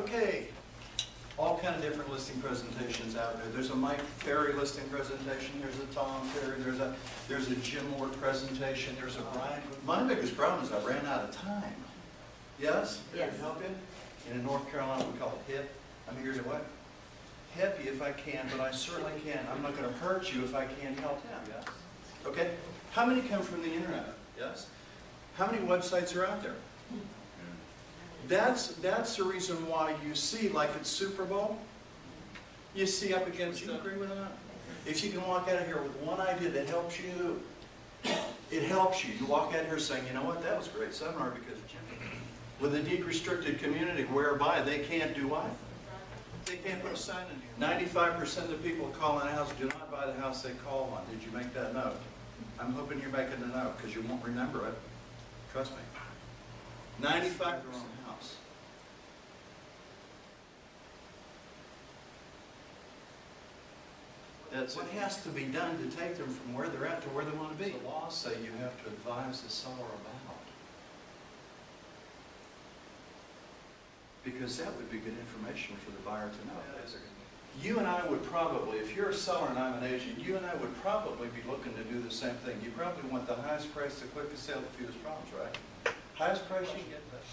Okay, all kind of different listing presentations out there. There's a Mike Ferry listing presentation. There's a Tom Ferry. There's a Jim Mort presentation. There's a Brian. My biggest problem is I ran out of time. Yes? Yes. Can I help you? And in North Carolina, we call it HIP. I'm here to what? Help you if I can, but I certainly can. I'm not going to hurt you if I can't help you. Yes? Okay? How many come from the internet? Yes? How many websites are out there? That's the reason why you see, like at Super Bowl, you see up against, do you agree with that? If you can walk out of here with one idea that helps you, it helps you. You walk out here saying, you know what, that was a great seminar because with a deed restricted community whereby they can't do what? They can't put a sign in here. 95% of the people calling a house do not buy the house they call on. Did you make that note? I'm hoping you're making the note because you won't remember it. Trust me. 95% their own house. That's what has to be done to take them from where they're at to where they want to be. The laws say you have to advise the seller about. Because that would be good information for the buyer to know. You and I would probably, if you're a seller and I'm an agent, you and I would probably be looking to do the same thing. You probably want the highest price, the quickest sale, the fewest problems, right? Highest price you can get that.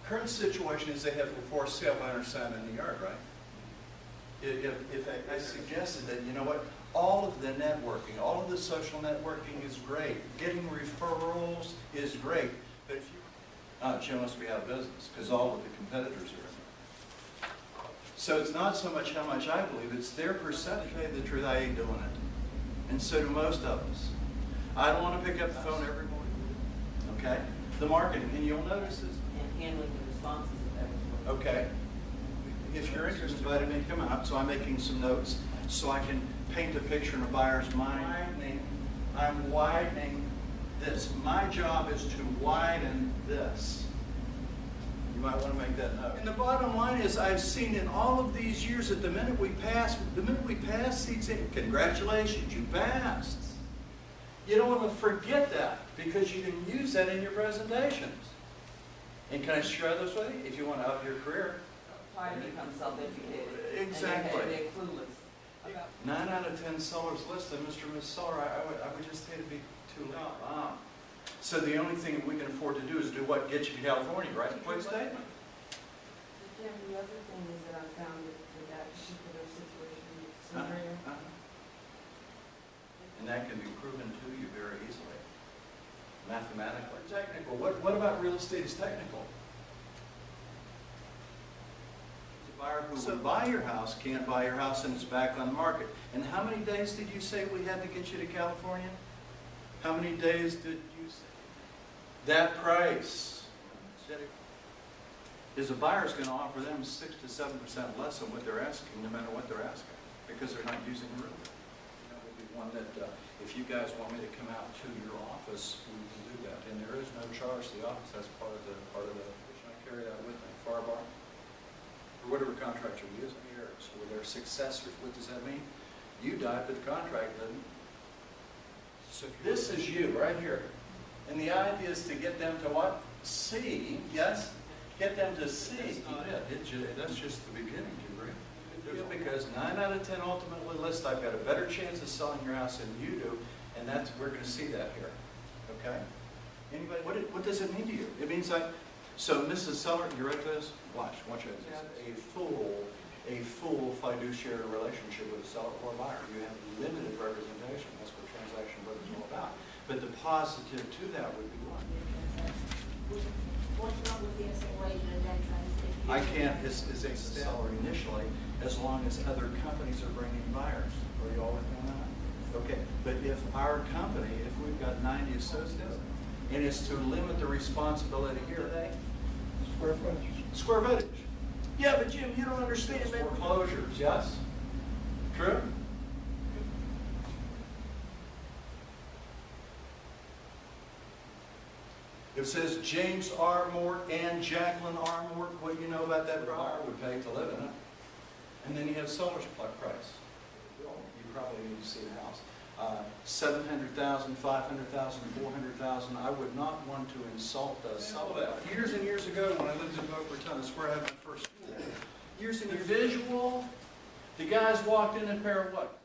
Current situation is they have a for sale by sign in the yard, right? If I suggested that, you know what, all of the networking, all of the social networking is great. Getting referrals is great. But if you, Jim must be out of business because all of the competitors are in there. So it's not so much how much I believe, it's their percentage. To tell you the truth, I ain't doing it. And so do most of us. I don't want to pick up the phone every morning. Okay? The marketing, and you'll notice this. And handling the responses of everyone. Okay. If you're interested, invite me to come out. So I'm making some notes so I can paint a picture in a buyer's mind. I'm widening this. My job is to widen this. You might want to make that note. And the bottom line is I've seen in all of these years that the minute we pass these, congratulations, you passed. You don't want to forget that because you can use that in your presentations. And can I share this with you? If you want to up your career. Try to become self-educated. Exactly. And they're clueless. 9 out of 10 sellers listed, Mr. and Ms. Seller, I would just say to be too late. So the only thing we can afford to do is do what? Get you to California, right? Quick statement. Jim, the other thing is that I found with that particular situation scenario. And that can be proven to you very easily. Mathematically. Technical. What about real estate is technical? The buyer who would buy your house can't buy your house and it's back on the market. And how many days did you say we had to get you to California? How many days did you say? That price is a buyer's going to offer them 6 to 7% less than what they're asking, no matter what they're asking, because they're not using the realtor. That would be one that if you guys want me to come out to your office, we can do that. And there is no charge to the office. That's part of the which I carry that with me. FARBAR, or whatever contract you're using here. So they're successors. What does that mean? You died, but the contract doesn't. So this is you right here. And the idea is to get them to what? See, yes? Get them to see. That's just the beginning, do you agree? Because 9 out of 10 ultimately list, I've got a better chance of selling your house than you do, and we're going to see that here. Okay? Anybody? What does it mean to you? It means so Mrs. Seller, you ready for this? Watch this. A full fiduciary relationship with a seller or buyer. You have limited representation. That's what Transaction Brothers is all about. But the positive to that would be what? What's wrong with being a single agent and then trying to stay? I can't, as a seller initially, as long as other companies are bringing buyers. Are you all with me on that? Okay, but if our company, if we've got 90 associates, and it's to limit the responsibility here. Square footage. Square footage. Yeah, but Jim, you don't understand foreclosures, yes? True? It says James R. Mort and Jacqueline R. Mort. What do you know about that buyer would pay to live in it? And then you have seller's price. You probably need to see the house. $700,000, $500,000, $400,000. I would not want to insult somebody. Years and years ago, when I lived in Boca Raton, that's where I had my first school. Years individual, the guys walked in a pair of what?